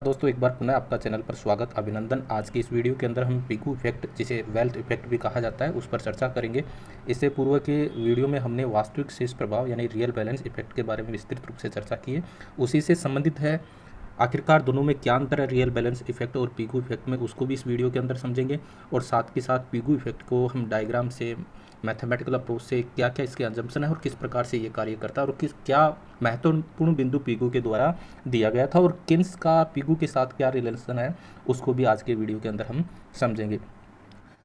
दोस्तों एक बार पुनः आपका चैनल पर स्वागत अभिनंदन। आज की इस वीडियो के अंदर हम पिगू इफेक्ट, जिसे वेल्थ इफेक्ट भी कहा जाता है, उस पर चर्चा करेंगे। इससे पूर्व के वीडियो में हमने वास्तविक शेष प्रभाव यानी रियल बैलेंस इफेक्ट के बारे में विस्तृत रूप से चर्चा की है। उसी से संबंधित है आखिरकार दोनों में क्या अंतर है, रियल बैलेंस इफेक्ट और पिगू इफेक्ट में, उसको भी इस वीडियो के अंदर समझेंगे। और साथ के साथ पिगू इफेक्ट को हम डायग्राम से, मैथमेटिकल अप्रोच से क्या क्या इसके अजम्पशन है और किस प्रकार से ये कार्य करता है और किस क्या महत्वपूर्ण बिंदु पिगू के द्वारा दिया गया था और किन्स का पिगू के साथ क्या रिलेशन है, उसको भी आज के वीडियो के अंदर हम समझेंगे।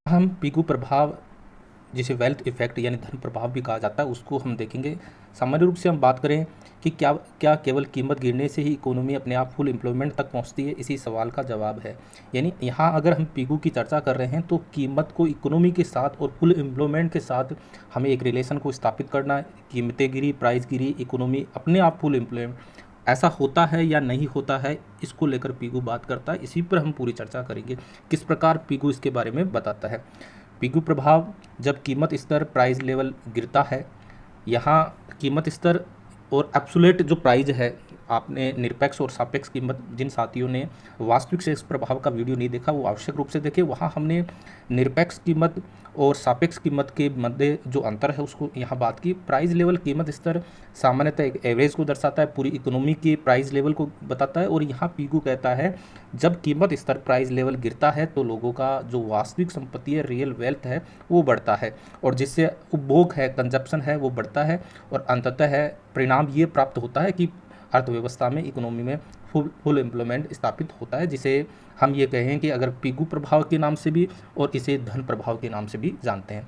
हम पिगू प्रभाव, जिसे वेल्थ इफेक्ट यानी धन प्रभाव भी कहा जाता है, उसको हम देखेंगे। सामान्य रूप से हम बात करें कि क्या केवल कीमत गिरने से ही इकोनॉमी अपने आप फुल एम्प्लॉयमेंट तक पहुंचती है, इसी सवाल का जवाब है। यानी यहाँ अगर हम पिगू की चर्चा कर रहे हैं तो कीमत को इकोनॉमी के साथ और फुल एम्प्लॉयमेंट के साथ हमें एक रिलेशन को स्थापित करना है। कीमतें गिरी, प्राइस गिरी, इकोनॉमी अपने आप फुल एम्प्लॉयमेंट, ऐसा होता है या नहीं होता है, इसको लेकर पिगू बात करता है। इसी पर हम पूरी चर्चा करेंगे, किस प्रकार पिगू इसके बारे में बताता है। पिगू प्रभाव, जब कीमत स्तर, प्राइस लेवल गिरता है, यहाँ कीमत स्तर और एब्सोल्यूट जो प्राइस है, आपने निरपेक्ष और सापेक्ष कीमत, जिन साथियों ने वास्तविक शेष प्रभाव का वीडियो नहीं देखा वो आवश्यक रूप से देखें। वहाँ हमने निरपेक्ष कीमत और सापेक्ष कीमत के मध्य जो अंतर है उसको यहाँ बात की। प्राइस लेवल, कीमत स्तर सामान्यतः एक एवरेज को दर्शाता है, पूरी इकोनॉमी के प्राइस लेवल को बताता है। और यहाँ पिगू कहता है जब कीमत स्तर, प्राइस लेवल गिरता है तो लोगों का जो वास्तविक संपत्ति है, रियल वेल्थ है, वो बढ़ता है और जिससे उपभोग है, कंजप्शन है, वो बढ़ता है। और अंततः है परिणाम ये प्राप्त होता है कि अर्थव्यवस्था में, इकोनॉमी में फुल एम्प्लॉयमेंट स्थापित होता है, जिसे हम ये कहें कि अगर पिगू प्रभाव के नाम से भी और इसे धन प्रभाव के नाम से भी जानते हैं।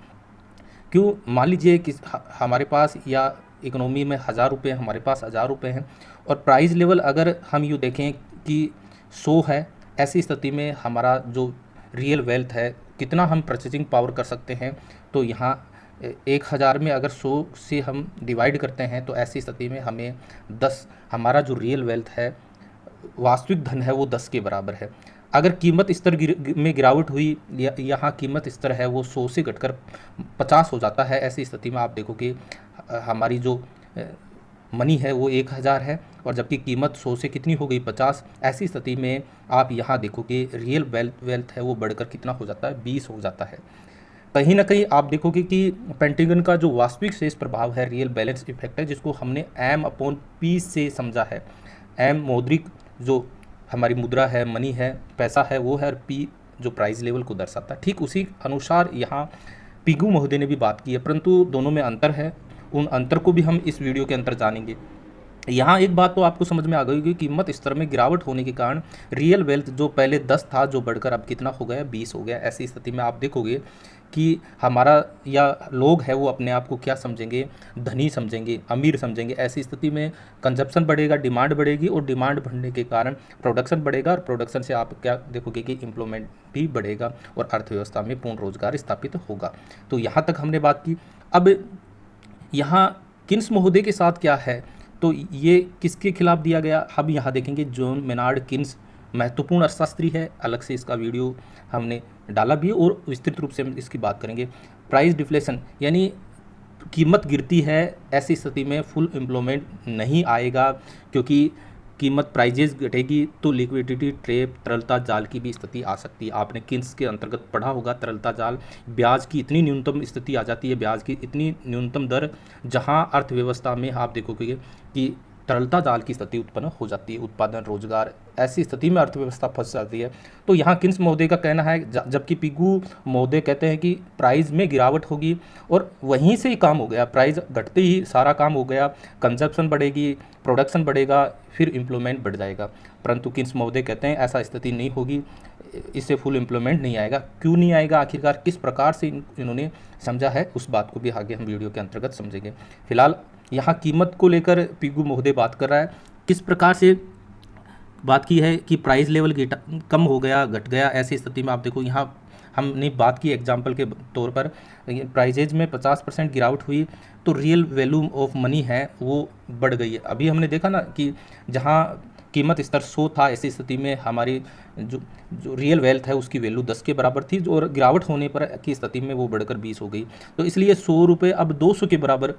क्यों? मान लीजिए कि हमारे पास या इकोनॉमी में 1000 रुपये, हमारे पास 1000 रुपये हैं और प्राइस लेवल अगर हम यूँ देखें कि 100 है, ऐसी स्थिति में हमारा जो रियल वेल्थ है, कितना हम परचेजिंग पावर कर सकते हैं, तो यहाँ 1000 में अगर 100 से हम डिवाइड करते हैं तो ऐसी स्थिति में हमें 10, हमारा जो रियल वेल्थ है, वास्तविक धन है, वो 10 के बराबर है। अगर कीमत स्तर में गिरावट हुई, यहाँ कीमत स्तर है वो 100 से घटकर 50 हो जाता है, ऐसी स्थिति में आप देखोगे हमारी जो मनी है वो 1000 है और जबकि कीमत 100 से कितनी हो गई, 50। ऐसी स्थिति में आप यहाँ देखोगे रियल वेल्थ है वो बढ़कर कितना हो जाता है, 20 हो जाता है। कहीं ना कहीं आप देखोगे कि पेंटागन का जो वास्तविक शेष प्रभाव है, रियल बैलेंस इफेक्ट है, जिसको हमने M/P से समझा है। M मौद्रिक जो हमारी मुद्रा है, मनी है, पैसा है, वो है, और P जो प्राइस लेवल को दर्शाता है। ठीक उसी अनुसार यहाँ पिगू महोदय ने भी बात की है, परंतु दोनों में अंतर है। उन अंतर को भी हम इस वीडियो के अंदर जानेंगे। यहाँ एक बात तो आपको समझ में आ गई कि कीमत स्तर में गिरावट होने के कारण रियल वेल्थ जो पहले 10 था, जो बढ़कर अब कितना हो गया, 20 हो गया। ऐसी स्थिति में आप देखोगे कि हमारा या लोग है वो अपने आप को क्या समझेंगे, धनी समझेंगे, अमीर समझेंगे। ऐसी स्थिति में कंजप्शन बढ़ेगा, डिमांड बढ़ेगी और डिमांड बढ़ने के कारण प्रोडक्शन बढ़ेगा और प्रोडक्शन से आप क्या देखोगे कि एम्प्लॉयमेंट भी बढ़ेगा और अर्थव्यवस्था में पूर्ण रोजगार स्थापित होगा। तो यहाँ तक हमने बात की। अब यहाँ किन्स महोदय के साथ क्या है, तो ये किसके खिलाफ दिया गया, हम यहाँ देखेंगे। जॉन मेनार्ड किन्स महत्वपूर्ण अर्थशास्त्री है, अलग से इसका वीडियो हमने डाला भी और विस्तृत रूप से हम इसकी बात करेंगे। प्राइस डिफ्लेशन, यानी कीमत गिरती है, ऐसी स्थिति में फुल एम्प्लॉयमेंट नहीं आएगा, क्योंकि कीमत, प्राइजेज घटेगी तो लिक्विडिटी ट्रैप, तरलता जाल की भी स्थिति आ सकती है। आपने किन्स के अंतर्गत पढ़ा होगा, तरलता जाल, ब्याज की इतनी न्यूनतम स्थिति आ जाती है, ब्याज की इतनी न्यूनतम दर, जहां अर्थव्यवस्था में आप देखोगे कि तरलता जाल की स्थिति उत्पन्न हो जाती है, उत्पादन, रोजगार, ऐसी स्थिति में अर्थव्यवस्था फंस जाती है। तो यहाँ किन्स महोदय का कहना है, जबकि पिगू महोदय कहते हैं कि प्राइस में गिरावट होगी और वहीं से ही काम हो गया, प्राइस घटते ही सारा काम हो गया, कंजप्शन बढ़ेगी, प्रोडक्शन बढ़ेगा, फिर एम्प्लॉयमेंट बढ़ जाएगा। परंतु किन्स महोदय कहते हैं ऐसा स्थिति नहीं होगी, इससे फुल एम्प्लॉयमेंट नहीं आएगा। क्यों नहीं आएगा, आखिरकार किस प्रकार से इन्होंने समझा है, उस बात को भी आगे हम वीडियो के अंतर्गत समझेंगे। फिलहाल यहाँ कीमत को लेकर पिगू महोदय बात कर रहा है, किस प्रकार से बात की है कि प्राइस लेवल कम हो गया, घट गया। ऐसी स्थिति में आप देखो, यहाँ हमने बात की एग्जाम्पल के तौर पर, प्राइजेज में 50% गिरावट हुई तो रियल वैल्यू ऑफ मनी है वो बढ़ गई है। अभी हमने देखा ना कि जहाँ कीमत स्तर 100 था, ऐसी स्थिति में हमारी जो जो रियल वेल्थ है उसकी वैल्यू 10 के बराबर थी, और गिरावट होने पर की स्थिति में वो बढ़कर 20 हो गई। तो इसलिए 100 रुपये अब 200 के बराबर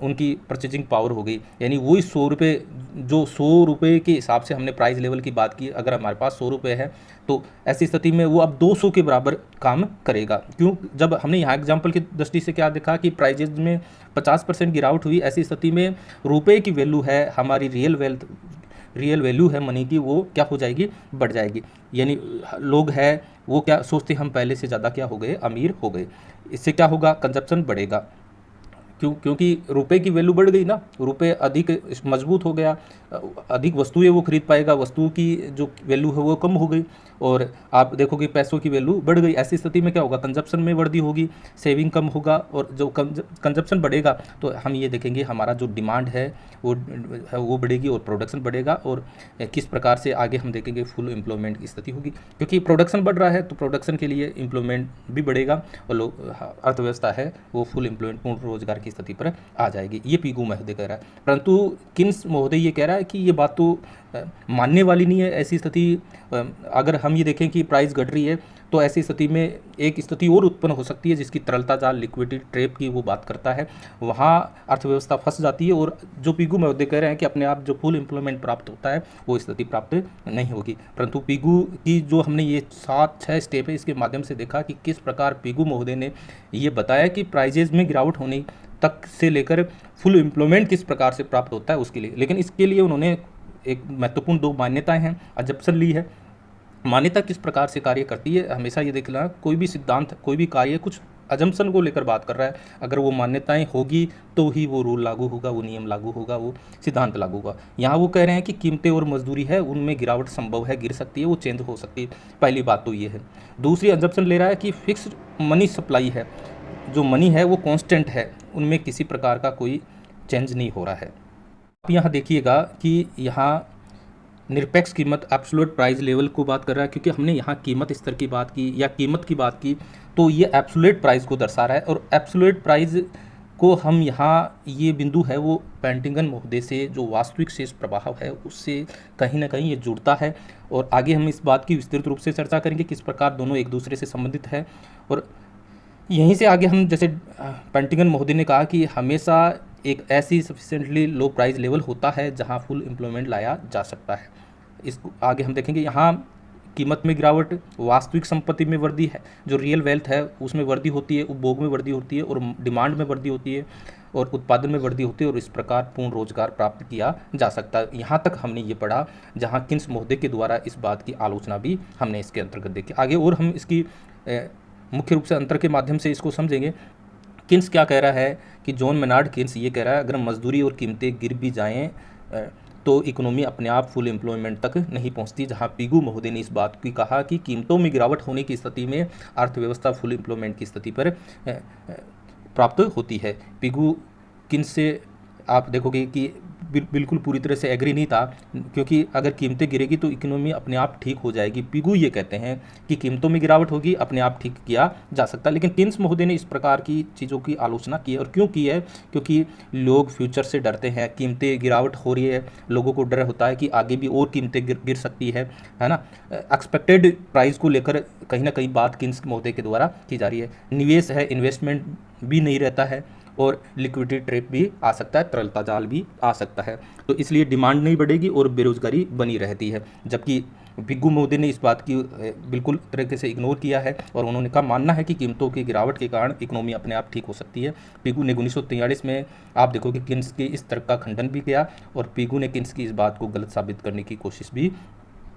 उनकी परचेजिंग पावर हो गई। यानी वही 100 रुपये, जो 100 रुपये के हिसाब से हमने प्राइस लेवल की बात की, अगर हमारे पास 100 रुपये है तो ऐसी स्थिति में वो अब 200 के बराबर काम करेगा। क्यों? जब हमने यहाँ एग्जाम्पल की दृष्टि से क्या देखा कि प्राइजेज में 50% गिरावट हुई, ऐसी स्थिति में रुपये की वैल्यू है, हमारी रियल वैल्यू है मनी की, वो क्या हो जाएगी? बढ़ जाएगी। यानी लोग हैं वो क्या सोचते, हम पहले से ज़्यादा क्या हो गए? अमीर हो गए। इससे क्या होगा? कंजप्शन बढ़ेगा। क्योंकि रुपए की वैल्यू बढ़ गई ना, रुपए अधिक मजबूत हो गया, अधिक वस्तुएं वो खरीद पाएगा, वस्तु की जो वैल्यू है वो कम हो गई, और आप देखोगे पैसों की वैल्यू बढ़ गई। ऐसी स्थिति में क्या होगा? कंजप्शन में वृद्धि होगी, सेविंग कम होगा, और जो कंजप्शन बढ़ेगा तो हम ये देखेंगे हमारा जो डिमांड है वो बढ़ेगी और प्रोडक्शन बढ़ेगा, और किस प्रकार से आगे हम देखेंगे फुल एम्प्लॉयमेंट की स्थिति होगी। क्योंकि प्रोडक्शन बढ़ रहा है तो प्रोडक्शन के लिए एम्प्लॉयमेंट भी बढ़ेगा, और अर्थव्यवस्था है वो फुल एम्प्लॉयमेंट, पूर्ण रोजगार की स्थिति पर आ जाएगी। ये पीगू महोदय कह रहा है। परंतु किन्स महोदय ये कह रहा है कि ये बात तो मानने वाली नहीं है। ऐसी स्थिति अगर हम ये देखें कि प्राइस घट रही है तो ऐसी स्थिति में एक स्थिति और उत्पन्न हो सकती है जिसकी तरलता जाल, लिक्विडिटी ट्रैप की वो बात करता है। वहाँ अर्थव्यवस्था फंस जाती है, और जो पीगू महोदय कह रहे हैं कि अपने आप जो फुल एम्प्लॉयमेंट प्राप्त होता है वो स्थिति प्राप्त नहीं होगी। परंतु पीगू की जो हमने ये 7-6 स्टेप है इसके माध्यम से देखा कि किस प्रकार पीगू महोदय ने ये बताया कि प्राइजेज में गिरावट होने तक से लेकर फुल एम्प्लॉयमेंट किस प्रकार से प्राप्त होता है उसके लिए। लेकिन इसके लिए उन्होंने एक महत्वपूर्ण 2 मान्यताएं हैं, अजम्पशन ली है। मान्यता किस प्रकार से कार्य करती है, हमेशा ये देखना, कोई भी सिद्धांत, कोई भी कार्य कुछ अजम्पशन को लेकर बात कर रहा है। अगर वो मान्यताएं होगी तो ही वो रूल लागू होगा, वो नियम लागू होगा, वो सिद्धांत लागू होगा। यहाँ वो कह रहे हैं कि कीमतें और मजदूरी है उनमें गिरावट संभव है, गिर सकती है, वो चेंज हो सकती है। पहली बात तो ये है। दूसरी अजम्पशन ले रहा है कि फिक्स्ड मनी सप्लाई है, जो मनी है वो कांस्टेंट है, उनमें किसी प्रकार का कोई चेंज नहीं हो रहा है। आप यहाँ देखिएगा कि यहाँ निरपेक्ष कीमत एब्सोल्यूट प्राइस लेवल को बात कर रहा है, क्योंकि हमने यहाँ कीमत स्तर की बात की या कीमत की बात की तो ये एब्सोल्यूट प्राइस को दर्शा रहा है, और एब्सोल्यूट प्राइस को हम यहाँ ये बिंदु है वो पेंटिंगन महोदय से जो वास्तविक शेष प्रभाव है उससे कहीं ना कहीं ये जुड़ता है, और आगे हम इस बात की विस्तृत रूप से चर्चा करेंगे किस प्रकार दोनों एक दूसरे से संबंधित है। और यहीं से आगे हम, जैसे पेंटिंगन महोदय ने कहा कि हमेशा एक ऐसी सफिशिएंटली लो प्राइस लेवल होता है जहां फुल एम्प्लॉयमेंट लाया जा सकता है। इसको आगे हम देखेंगे। यहाँ कीमत में गिरावट, वास्तविक संपत्ति में वृद्धि है, जो रियल वेल्थ है उसमें वृद्धि होती है, उपभोग में वृद्धि होती है, और डिमांड में वृद्धि होती है, और उत्पादन में वृद्धि होती है, और इस प्रकार पूर्ण रोजगार प्राप्त किया जा सकता है। यहाँ तक हमने ये पढ़ा, जहाँ किन्स महोदय के द्वारा इस बात की आलोचना भी हमने इसके अंतर्गत देखी। आगे और हम इसकी मुख्य रूप से अंतर के माध्यम से इसको समझेंगे। किन्स क्या कह रहा है कि जॉन मेनार्ड किन्स ये कह रहा है, अगर मजदूरी और कीमतें गिर भी जाएं तो इकोनॉमी अपने आप फुल एम्प्लॉयमेंट तक नहीं पहुंचती। जहां पीगू महोदय ने इस बात की कहा कि कीमतों में गिरावट होने की स्थिति में अर्थव्यवस्था फुल एम्प्लॉयमेंट की स्थिति पर प्राप्त होती है। पीगू किन्स से आप देखोगे कि बिल्कुल पूरी तरह से एग्री नहीं था, क्योंकि अगर कीमतें गिरेगी तो इकोनॉमी अपने आप ठीक हो जाएगी। पीगू ये कहते हैं कि कीमतों में गिरावट होगी, अपने आप ठीक किया जा सकता है। लेकिन किन्स महोदय ने इस प्रकार की चीज़ों की आलोचना की है, और क्यों की है? क्योंकि लोग फ्यूचर से डरते हैं, कीमतें गिरावट हो रही है, लोगों को डर होता है कि आगे भी और कीमतें गिर सकती है ना। एक्सपेक्टेड प्राइस को लेकर कहीं ना कहीं बात किन्स महोदय के द्वारा की जा रही है। निवेश है, इन्वेस्टमेंट भी नहीं रहता है, और लिक्विडिटी ट्रैप भी आ सकता है, तरलता जाल भी आ सकता है। तो इसलिए डिमांड नहीं बढ़ेगी और बेरोजगारी बनी रहती है। जबकि पीगू महोदय ने इस बात की बिल्कुल तरीके से इग्नोर किया है, और उन्होंने कहा मानना है कि कीमतों की गिरावट के कारण इकोनॉमी अपने आप ठीक हो सकती है। पीगू ने 1943 में आप देखोगे किन्स के इस तर्क का खंडन भी किया, और पीगू ने किन्स की इस बात को गलत साबित करने की कोशिश भी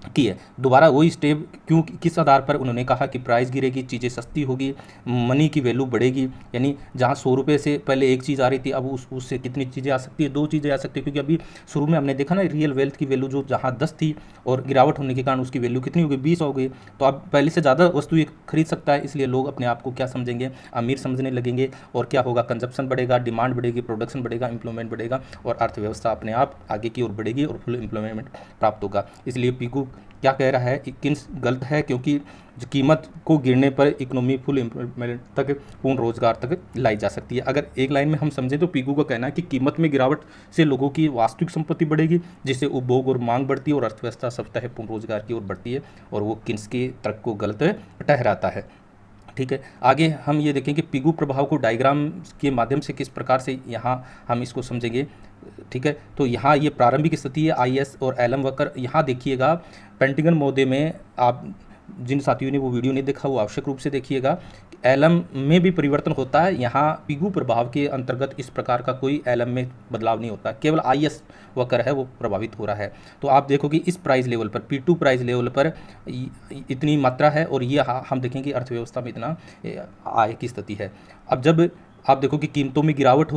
की है। दोबारा वही स्टेप क्यों, किस आधार पर उन्होंने कहा कि प्राइस गिरेगी, चीज़ें सस्ती होगी, मनी की वैल्यू बढ़ेगी। यानी जहां 100 रुपये से पहले एक चीज़ आ रही थी, अब उससे कितनी चीज़ें आ सकती है? 2 चीज़ें आ सकती है, क्योंकि अभी शुरू में हमने देखा ना रियल वेल्थ की वैल्यू जो जहां 10 थी और गिरावट होने के कारण उसकी वैल्यू कितनी हो गई? 20 हो गई। तो अब पहले से ज़्यादा वस्तु खरीद सकता है, इसलिए लोग अपने आप को क्या समझेंगे? अमीर समझने लगेंगे, और क्या होगा? कंजप्शन बढ़ेगा, डिमांड बढ़ेगी, प्रोडक्शन बढ़ेगा, एम्प्लॉयमेंट बढ़ेगा, और अर्थव्यवस्था अपने आप आगे की ओर बढ़ेगी और फुल एम्प्लॉयमेंट प्राप्त होगा। इसलिए पीगू क्या कह रहा है, किन्स गलत है क्योंकि कीमत को गिरने पर इकोनॉमी फुल एम्प्लॉयमेंट तक, पूर्ण रोजगार तक लाई जा सकती है। अगर एक लाइन में हम समझें तो पिगू का कहना है कि कीमत में गिरावट से लोगों की वास्तविक संपत्ति बढ़ेगी, जिससे उपभोग और मांग बढ़ती है और अर्थव्यवस्था स्वतः पूर्ण रोजगार की ओर बढ़ती है, और वो किन्स के तर्क को गलत ठहराता है। ठीक है, आगे हम ये देखें कि पिगू प्रभाव को डायग्राम के माध्यम से किस प्रकार से यहाँ हम इसको समझेंगे। ठीक है, तो यहाँ ये प्रारंभिक स्थिति है आईएस और एलम वक्र। यहाँ देखिएगा पेंटिंगन महोदय में, आप जिन साथियों ने वो वीडियो नहीं देखा वो आवश्यक रूप से देखिएगा, एलम में भी परिवर्तन होता है। यहाँ पिगू प्रभाव के अंतर्गत इस प्रकार का कोई एलम में बदलाव नहीं होता, केवल आईएस वक्र है वो प्रभावित हो रहा है। तो आप देखो कि इस प्राइस लेवल पर, P2 प्राइस लेवल पर इतनी मात्रा है, और ये हम देखेंगे अर्थव्यवस्था में इतना आय की स्थिति है। अब जब आप देखो कि कीमतों में गिरावट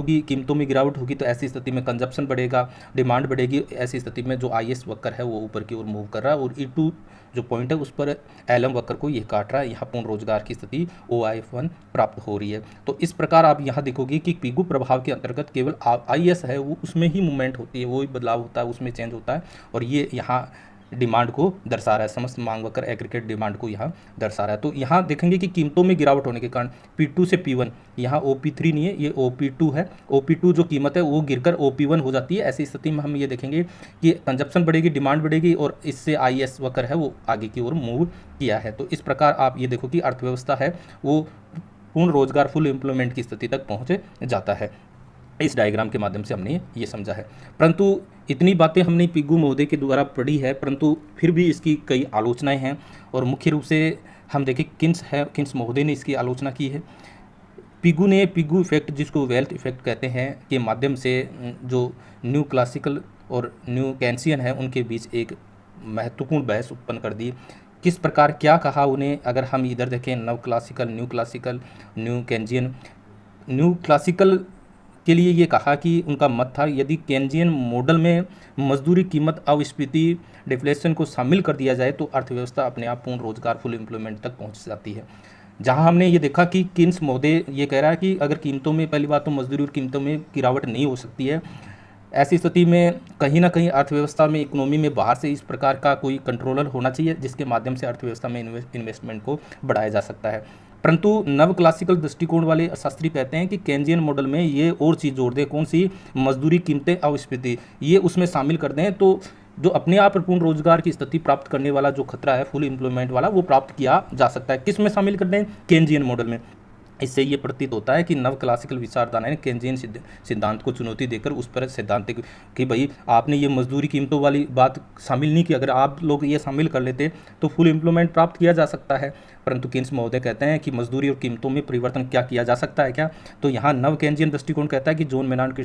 होगी तो ऐसी स्थिति में कंजप्शन बढ़ेगा, डिमांड बढ़ेगी। ऐसी स्थिति में जो आईएस वक्र है वो ऊपर की ओर मूव कर रहा है, और E2 जो पॉइंट है उस पर एलम वक्र को ये काट रहा है। यहाँ पूर्ण रोजगार की स्थिति OIF1 प्राप्त हो रही है। तो इस प्रकार आप यहाँ देखोगे कि पिगू प्रभाव के अंतर्गत केवल आईएस है वो, उसमें ही मूवमेंट होती है, वो ही बदलाव होता है, उसमें चेंज होता है, और ये यहाँ डिमांड को दर्शा रहा है, समस्त मांग वक्र एग्रीगेट डिमांड को यहाँ दर्शा रहा है। तो यहाँ देखेंगे कि कीमतों में गिरावट होने के कारण P2 से P1, यहाँ OP3 नहीं है, ये OP2 है। OP2 जो कीमत है वो गिरकर OP1 हो जाती है। ऐसी स्थिति में हम ये देखेंगे कि कंजप्शन बढ़ेगी, डिमांड बढ़ेगी, और इससे आईएस वक्र है वो आगे की ओर मूव किया है। तो इस प्रकार आप ये देखो कि अर्थव्यवस्था है वो पूर्ण रोजगार फुल एम्प्लॉयमेंट की स्थिति तक पहुँच जाता है। इस डायग्राम के माध्यम से हमने ये समझा है। परंतु इतनी बातें हमने पिगू महोदय के द्वारा पढ़ी है, परंतु फिर भी इसकी कई आलोचनाएं हैं, और मुख्य रूप से हम देखें किन्स महोदय ने इसकी आलोचना की है। पिगू ने पिगू इफेक्ट, जिसको वेल्थ इफेक्ट कहते हैं, के माध्यम से जो न्यू क्लासिकल और न्यू केन्सियन है उनके बीच एक महत्वपूर्ण बहस उत्पन्न कर दी। किस प्रकार क्या कहा उन्हें, अगर हम इधर देखें new classical, new Keynesian. New classical के लिए ये कहा कि उनका मत था यदि केन्जियन मॉडल में मजदूरी कीमत अवस्फीति डिफ्लेशन को शामिल कर दिया जाए तो अर्थव्यवस्था अपने आप पूर्ण रोजगार फुल एम्प्लॉयमेंट तक पहुंच जाती है। जहां हमने ये देखा कि किन्स महोदय ये कह रहा है कि अगर कीमतों में, पहली बात तो मजदूरी और कीमतों में गिरावट नहीं हो सकती है, ऐसी स्थिति में कहीं ना कहीं अर्थव्यवस्था में, इकोनॉमी में बाहर से इस प्रकार का कोई कंट्रोलर होना चाहिए जिसके माध्यम से अर्थव्यवस्था में इन्वेस्टमेंट को बढ़ाया जा सकता है। परंतु नव क्लासिकल दृष्टिकोण वाले शास्त्री कहते हैं कि केन्जियन मॉडल में ये और चीज़ जोड़ दें, कौन सी, मजदूरी कीमतें अवस्फीति, ये उसमें शामिल कर दें, तो जो अपने आप पूर्ण रोजगार की स्थिति प्राप्त करने वाला जो खतरा है फुल एम्प्लॉयमेंट वाला, वो प्राप्त किया जा सकता है। किस में शामिल कर दें, केन्जियन मॉडल में। इससे ये प्रतीत होता है कि नव क्लासिकल विचारधारा ने केन्जियन सिद्धांत को चुनौती देकर उस पर सैद्धांतिक कि भाई आपने ये मजदूरी कीमतों वाली बात शामिल नहीं की, अगर आप लोग ये शामिल कर लेते तो फुल एम्प्लॉयमेंट प्राप्त किया जा सकता है। परंतु किन्स महोदय कहते हैं कि मजदूरी और कीमतों में परिवर्तन क्या किया जा सकता है क्या, तो यहाँ नव केन्जियन दृष्टिकोण कहता है कि जॉन मेनार्ड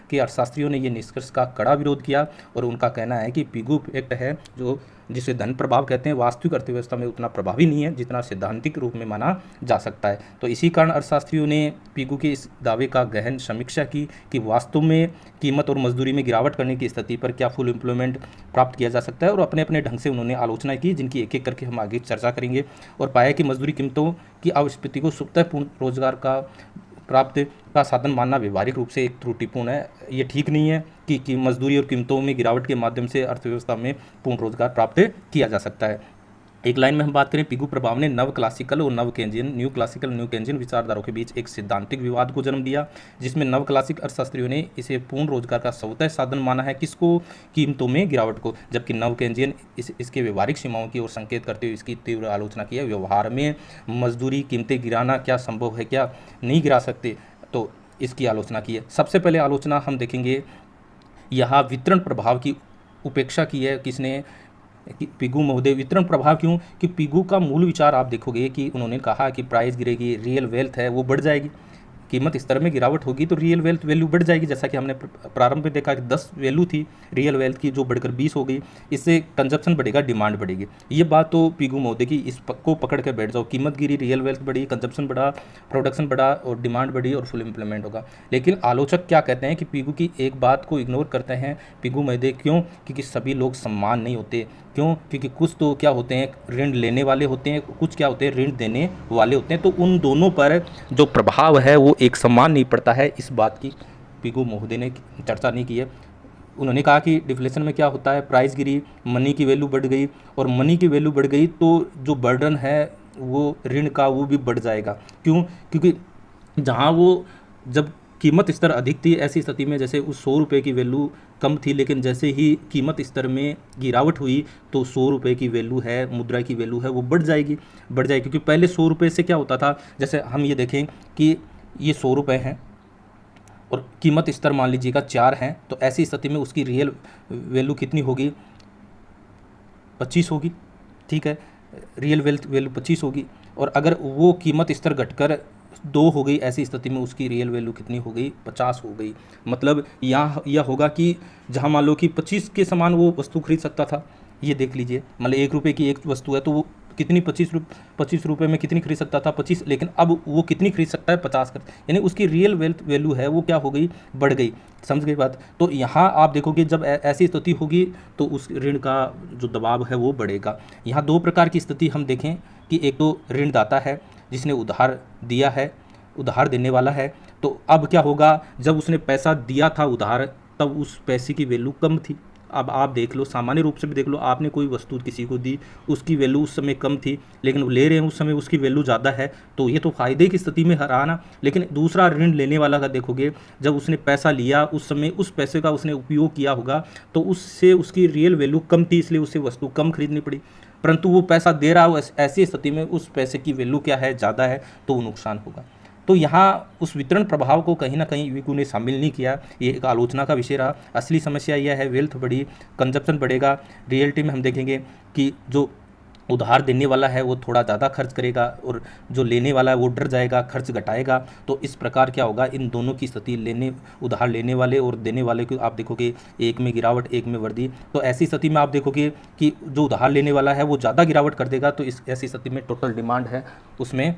के अर्थशास्त्रियों ने ये निष्कर्ष का कड़ा विरोध किया, और उनका कहना है कि पिगू इफेक्ट है जो जिसे धन प्रभाव कहते हैं, वास्तविक अर्थव्यवस्था में उतना प्रभावी नहीं है जितना सैद्धांतिक रूप में माना जा सकता है। तो इसी कारण अर्थशास्त्रियों ने पिगू के इस दावे का गहन समीक्षा की कि वास्तव में कीमत और मजदूरी में गिरावट करने की स्थिति पर क्या फुल एम्प्लॉयमेंट प्राप्त किया जा सकता है, और अपने अपने ढंग से उन्होंने आलोचना की, जिनकी एक एक करके हम आगे चर्चा करेंगे। और पाया कि मजदूरी कीमतों की अवस्फीति को स्वतः पूर्ण रोजगार का प्राप्त का साधन मानना व्यवहारिक रूप से एक त्रुटिपूर्ण है। ये ठीक नहीं है कि मजदूरी और कीमतों में गिरावट के माध्यम से अर्थव्यवस्था में पूर्ण रोजगार प्राप्त किया जा सकता है। एक लाइन में हम बात करें, पिगू प्रभाव ने नव क्लासिकल और नव Keynesian, new classical new Keynesian विचारधाराओं के बीच एक सैद्धांतिक विवाद को जन्म दिया, जिसमें नव क्लासिक अर्थशास्त्रियों ने इसे पूर्ण रोजगार का स्वतः साधन माना है, किसको, कीमतों में गिरावट को, जबकि नव केन्जियन इसके व्यवहारिक सीमाओं की ओर संकेत करते हुए इसकी तीव्र आलोचना की है। व्यवहार में मजदूरी कीमतें गिराना क्या संभव है, क्या नहीं गिरा सकते, तो इसकी आलोचना की है। सबसे पहले आलोचना हम देखेंगे, यहाँ वितरण प्रभाव की उपेक्षा की है किसने, पिगू महोदय। वितरण प्रभाव क्यों, कि पिगू का मूल विचार आप देखोगे कि उन्होंने कहा कि प्राइस गिरेगी, रियल वेल्थ है वो बढ़ जाएगी, कीमत स्तर में गिरावट होगी तो रियल वेल्थ वैल्यू बढ़ जाएगी। जैसा कि हमने प्रारंभ में देखा कि 10 वैल्यू थी रियल वेल्थ की, जो बढ़कर 20 हो गई, इससे कंजप्शन बढ़ेगा, डिमांड बढ़ेगी। ये बात तो पिगू महोदय की, इस को पकड़ के बैठ जाओ, कीमत गिरी, रियल वेल्थ बढ़ी, कंजप्शन बढ़ा, प्रोडक्शन बढ़ा और डिमांड बढ़ी और फुल इम्प्लीमेंट होगा। लेकिन आलोचक क्या कहते हैं कि पिगू की एक बात को इग्नोर करते हैं पिगू महोदय। क्यों, क्योंकि सभी लोग समान नहीं होते। क्यों, क्योंकि कुछ तो क्या होते हैं, ऋण लेने वाले होते हैं, कुछ क्या होते हैं, ऋण देने वाले होते हैं। तो उन दोनों पर जो प्रभाव है वो एक समान नहीं पड़ता है। इस बात की पिगू महोदय ने चर्चा नहीं की है। उन्होंने कहा कि डिफ्लेशन में क्या होता है, प्राइस गिरी, मनी की वैल्यू बढ़ गई, और मनी की वैल्यू बढ़ गई तो जो बर्डन है वो ऋण का वो भी बढ़ जाएगा। क्यों? क्योंकि जहाँ वो जब कीमत स्तर अधिक थी, ऐसी स्थिति में जैसे उस 100 रुपये की वैल्यू कम थी, लेकिन जैसे ही कीमत स्तर में गिरावट हुई तो 100 रुपये की वैल्यू है, मुद्रा की वैल्यू है, वो बढ़ जाएगी। क्योंकि पहले 100 रुपये से क्या होता था, जैसे हम ये देखें कि ये 100 रुपये हैं और कीमत स्तर मान लीजिएगा 4 हैं, तो ऐसी स्थिति में उसकी रियल वैल्यू कितनी होगी, 25 होगी। ठीक है, रियल वैल्यू 25 होगी। और अगर वो कीमत स्तर घटकर 2 हो गई, ऐसी स्थिति में उसकी रियल वैल्यू कितनी हो गई, 50 हो गई। मतलब यहाँ यह होगा कि जहाँ मान लो कि 25 के समान वो वस्तु खरीद सकता था, ये देख लीजिए, मतलब 1 रुपये की एक वस्तु है तो वो कितनी 25 रुपये में कितनी खरीद सकता था, 25, लेकिन अब वो कितनी खरीद सकता है, 50 कर, यानी उसकी रियल वैल्यू है वो क्या हो गई, बढ़ गई। समझ गई बात? तो यहाँ आप देखोगे जब ऐसी स्थिति होगी तो उस ऋण का जो दबाव है वो बढ़ेगा। यहाँ 2 प्रकार की स्थिति हम देखें कि एक तो ऋणदाता है जिसने उधार दिया है, उधार देने वाला है, तो अब क्या होगा, जब उसने पैसा दिया था उधार तब उस पैसे की वैल्यू कम थी। अब आप देख लो, सामान्य रूप से भी देख लो, आपने कोई वस्तु किसी को दी, उसकी वैल्यू उस समय कम थी, लेकिन वो ले रहे हैं उस समय उसकी वैल्यू ज़्यादा है, तो ये तो फ़ायदे की स्थिति में रहा ना। लेकिन दूसरा ऋण लेने वाला का देखोगे, जब उसने पैसा लिया उस समय उस पैसे का उसने उपयोग किया होगा तो उससे उसकी रियल वैल्यू कम थी, इसलिए उसे वस्तु कम खरीदनी पड़ी, परंतु वो पैसा दे रहा हो, ऐसी स्थिति में उस पैसे की वैल्यू क्या है, ज़्यादा है, तो वो नुकसान होगा। तो यहाँ उस वितरण प्रभाव को कहीं ना कहीं विकू ने शामिल नहीं किया, ये एक आलोचना का विषय रहा। असली समस्या यह है, वेल्थ बढ़ी, कंजप्शन बढ़ेगा। रियलिटी में हम देखेंगे कि जो उधार देने वाला है वो थोड़ा ज़्यादा खर्च करेगा और जो लेने वाला है वो डर जाएगा, खर्च घटाएगा। तो इस प्रकार क्या होगा, इन दोनों की स्थिति, उधार लेने वाले और देने वाले को आप देखोगे, एक में गिरावट एक में वृद्धि। तो ऐसी स्थिति में आप देखोगे कि जो उधार लेने वाला है वो ज़्यादा गिरावट कर देगा, तो इस ऐसी स्थिति में टोटल डिमांड है उसमें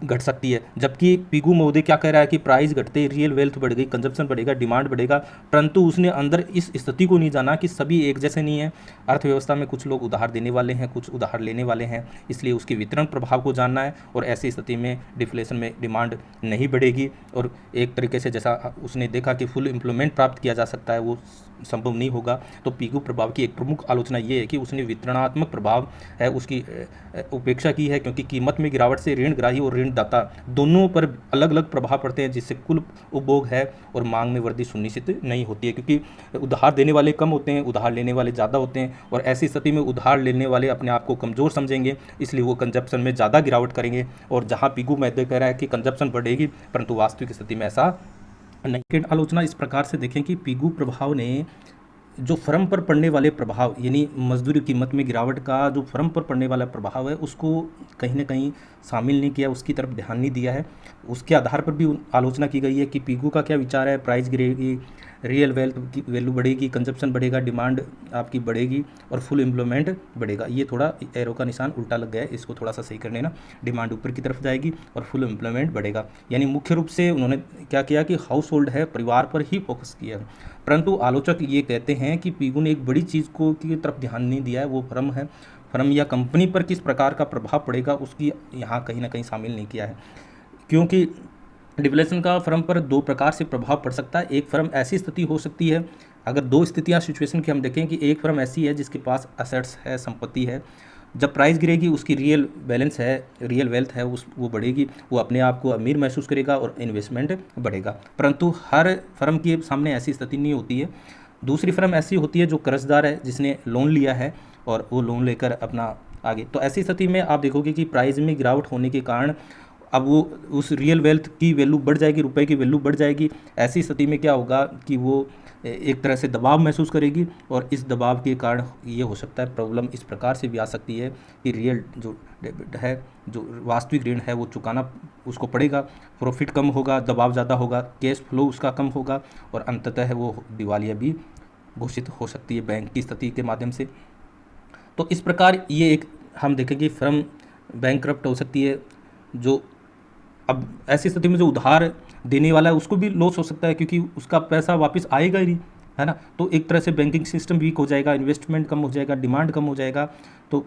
घट सकती है। जबकि पिगू महोदय क्या कह रहा है कि प्राइस घटते रियल वेल्थ बढ़ गई, कंजप्शन बढ़ेगा, डिमांड बढ़ेगा, परंतु उसने अंदर इस स्थिति को नहीं जाना कि सभी एक जैसे नहीं है। अर्थव्यवस्था में कुछ लोग उधार देने वाले हैं, कुछ उधार लेने वाले हैं, इसलिए उसके वितरण प्रभाव को जानना है। और ऐसी स्थिति में डिफ्लेशन में डिमांड नहीं बढ़ेगी और एक तरीके से जैसा उसने देखा कि फुल एम्प्लॉयमेंट प्राप्त किया जा सकता है, वो संभव नहीं होगा। तो पिगू प्रभाव की एक प्रमुख आलोचना ये है कि उसने वितरणात्मक प्रभाव है उसकी उपेक्षा की है, क्योंकि कीमत में गिरावट से ऋणग्राही और ऋणदाता दोनों पर अलग अलग प्रभाव पड़ते हैं, जिससे कुल उपभोग है और मांग में वृद्धि सुनिश्चित नहीं होती है, क्योंकि उधार देने वाले कम होते हैं, उधार लेने वाले ज़्यादा होते हैं। और ऐसी स्थिति में उधार लेने वाले अपने आप को कमज़ोर समझेंगे, इसलिए वो कंजप्शन में ज़्यादा गिरावट करेंगे। और जहाँ पिगू महोदय कह रहा है कि कंजप्शन बढ़ेगी, परंतु वास्तविक स्थिति में ऐसा नहीं। आलोचना इस प्रकार से देखें कि पिगू प्रभाव ने जो फर्म पर पड़ने वाले प्रभाव, यानी मजदूरी कीमत में गिरावट का जो फर्म पर पड़ने वाला प्रभाव है उसको कहीं ना कहीं शामिल नहीं किया, उसकी तरफ ध्यान नहीं दिया है। उसके आधार पर भी आलोचना की गई है कि पिगू का क्या विचार है, प्राइस गिरेगी, रियल वेल्थ की वैल्यू बढ़ेगी, कंजप्शन बढ़ेगा, डिमांड आपकी बढ़ेगी और फुल एम्प्लॉयमेंट बढ़ेगा। ये थोड़ा एरो का निशान उल्टा लग गया है, इसको थोड़ा सा सही कर लेना। डिमांड ऊपर की तरफ जाएगी और फुल एम्प्लॉयमेंट बढ़ेगा, यानी मुख्य रूप से उन्होंने क्या किया कि हाउस होल्ड है, परिवार पर ही फोकस किया। परंतु आलोचक ये कहते हैं कि पिगू ने एक बड़ी चीज़ को की तरफ ध्यान नहीं दिया है, वो फर्म है, फर्म या कंपनी पर किस प्रकार का प्रभाव पड़ेगा उसकी यहाँ कहीं ना कहीं शामिल नहीं किया है। क्योंकि डिफ्लेशन का फर्म पर 2 प्रकार से प्रभाव पड़ सकता है। एक फर्म ऐसी स्थिति हो सकती है, अगर 2 स्थितियाँ सिचुएशन की हम देखें कि एक फर्म ऐसी है जिसके पास असेट्स है, संपत्ति है, जब प्राइस गिरेगी उसकी रियल बैलेंस है, रियल वेल्थ है, वो बढ़ेगी, वो अपने आप को अमीर महसूस करेगा और इन्वेस्टमेंट बढ़ेगा। परंतु हर फर्म के सामने ऐसी स्थिति नहीं होती है। दूसरी फर्म ऐसी होती है जो कर्जदार है, जिसने लोन लिया है और वो लोन लेकर अपना आगे, तो ऐसी स्थिति में आप देखोगे कि प्राइस में गिरावट होने के कारण अब वो उस रियल वेल्थ की वैल्यू बढ़ जाएगी, रुपए की वैल्यू बढ़ जाएगी। ऐसी स्थिति में क्या होगा कि वो एक तरह से दबाव महसूस करेगी और इस दबाव के कारण ये हो सकता है, प्रॉब्लम इस प्रकार से भी आ सकती है कि रियल जो डेबिट है, जो वास्तविक ऋण है वो चुकाना उसको पड़ेगा, प्रॉफिट कम होगा, दबाव ज़्यादा होगा, कैश फ्लो उसका कम होगा और अंततः वो दिवालिया भी घोषित हो सकती है बैंक की स्थिति के माध्यम से। तो इस प्रकार ये एक हम देखेंगे फर्म बैंकक्रप्ट हो सकती है। जो अब ऐसी स्थिति में जो उधार देने वाला है उसको भी लॉस हो सकता है, क्योंकि उसका पैसा वापस आएगा ही नहीं, है ना। तो एक तरह से बैंकिंग सिस्टम वीक हो जाएगा, इन्वेस्टमेंट कम हो जाएगा, डिमांड कम हो जाएगा। तो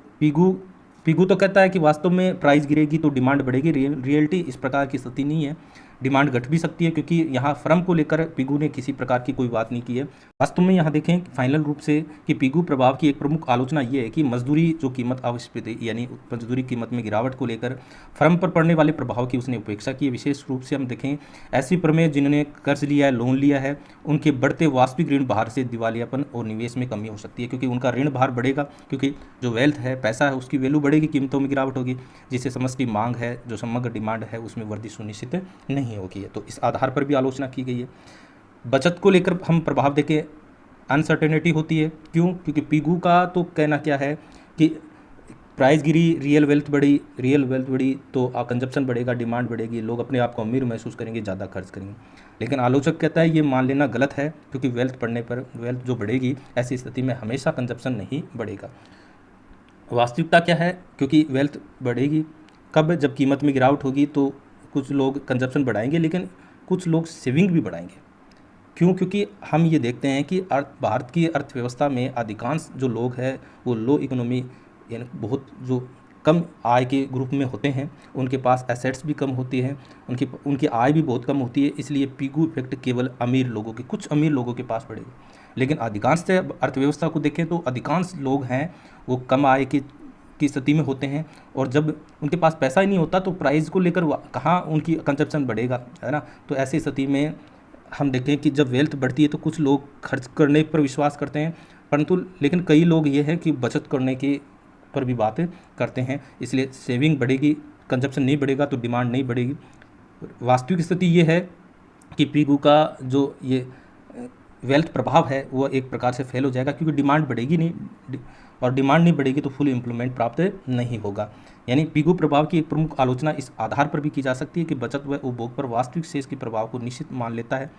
पिगू तो कहता है कि वास्तव में प्राइस गिरेगी तो डिमांड बढ़ेगी, रियलिटी इस प्रकार की स्थिति नहीं है। डिमांड घट भी सकती है, क्योंकि यहाँ फर्म को लेकर पिगू ने किसी प्रकार की कोई बात नहीं की है। वास्तव में यहाँ देखें फाइनल रूप से कि पिगू प्रभाव की एक प्रमुख आलोचना ये है कि मजदूरी जो कीमत अवस्फीति यानी मजदूरी कीमत में गिरावट को लेकर फर्म पर पड़ने वाले प्रभाव की उसने उपेक्षा की है। विशेष रूप से हम देखें ऐसी फर्में जिन्होंने कर्ज लिया है, लोन लिया है, उनके बढ़ते वास्तविक ऋण भार से दिवालियापन और निवेश में कमी हो सकती है, क्योंकि उनका ऋण भार बढ़ेगा, क्योंकि जो वेल्थ है, पैसा है, उसकी वैल्यू बढ़ेगी, कीमतों में गिरावट होगी, जिससे समष्टि मांग है, जो समग्र डिमांड है, उसमें वृद्धि सुनिश्चित नहीं होगी। तो इस आधार पर भी आलोचना की गई है। बचत को लेकर हम प्रभाव देखें, अनसर्टेनिटी होती है। क्यों? क्योंकि पिगू का तो कहना क्या है कि प्राइस गिरी, रियल वेल्थ बढ़ी तो कंजप्शन बढ़ेगा, डिमांड बढ़ेगी, लोग अपने आप को अमीर महसूस करेंगे, ज़्यादा खर्च करेंगे। लेकिन आलोचक कहता है ये मान लेना गलत है, क्योंकि वेल्थ बढ़ने पर वेल्थ जो बढ़ेगी, ऐसी स्थिति में हमेशा कंजप्शन नहीं बढ़ेगा। वास्तविकता क्या है? क्योंकि वेल्थ बढ़ेगी कब? जब कीमत में गिरावट होगी तो कुछ लोग कंजप्शन बढ़ाएंगे, लेकिन कुछ लोग सेविंग भी बढ़ाएंगे। क्यों? क्योंकि हम ये देखते हैं कि भारत की अर्थव्यवस्था में अधिकांश जो लोग हैं वो लो इकोनॉमी यानी बहुत जो कम आय के ग्रुप में होते हैं, उनके पास एसेट्स भी कम होती हैं, उनकी आय भी बहुत कम होती है। इसलिए पिगू इफेक्ट केवल अमीर लोगों के, कुछ अमीर लोगों के पास पड़ेगा। लेकिन अधिकांश अर्थव्यवस्था को देखें तो अधिकांश लोग हैं वो कम आय की स्थिति में होते हैं, और जब उनके पास पैसा ही नहीं होता तो प्राइस को लेकर कहाँ उनकी कंजप्शन बढ़ेगा, है ना। तो ऐसी स्थिति में हम देखें कि जब वेल्थ बढ़ती है तो कुछ लोग खर्च करने पर विश्वास करते हैं, परंतु लेकिन कई लोग ये है कि बचत करने के पर भी बातें करते हैं। इसलिए सेविंग बढ़ेगी, कंजप्शन नहीं बढ़ेगा तो डिमांड नहीं बढ़ेगी। वास्तविक स्थिति ये है कि पिगू का जो ये वेल्थ प्रभाव है वो एक प्रकार से फेल हो जाएगा, क्योंकि डिमांड बढ़ेगी नहीं, और डिमांड नहीं बढ़ेगी तो फुल एम्प्लॉयमेंट प्राप्त नहीं होगा। यानी पिगू प्रभाव की एक प्रमुख आलोचना इस आधार पर भी की जा सकती है कि बचत व उपभोग पर वास्तविक शेष के प्रभाव को निश्चित मान लेता है,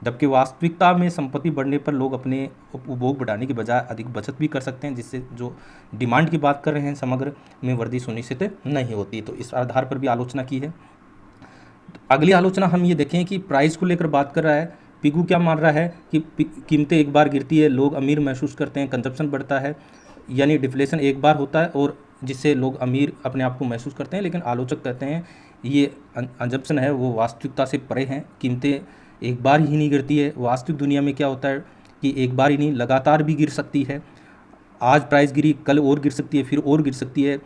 जबकि वास्तविकता में संपत्ति बढ़ने पर लोग अपने उपभोग बढ़ाने की बजाय अधिक बचत भी कर सकते हैं, जिससे जो डिमांड की बात कर रहे हैं समग्र में वृद्धि सुनिश्चित नहीं होती। तो इस आधार पर भी आलोचना की है। अगली आलोचना हम ये देखें कि प्राइस को लेकर बात कर रहा है। पिगू क्या मान रहा है कि कीमतें एक बार गिरती है, लोग अमीर महसूस करते हैं, कंजप्शन बढ़ता है, यानी डिफ्लेशन एक बार होता है और जिससे लोग अमीर अपने आप को महसूस करते हैं। लेकिन आलोचक कहते हैं ये कंजप्शन है वो वास्तविकता से परे हैं, कीमतें एक बार ही नहीं गिरती है। वास्तविक दुनिया में क्या होता है कि एक बार ही नहीं, लगातार भी गिर सकती है। आज प्राइस गिरी, कल और गिर सकती है, फिर और गिर सकती है।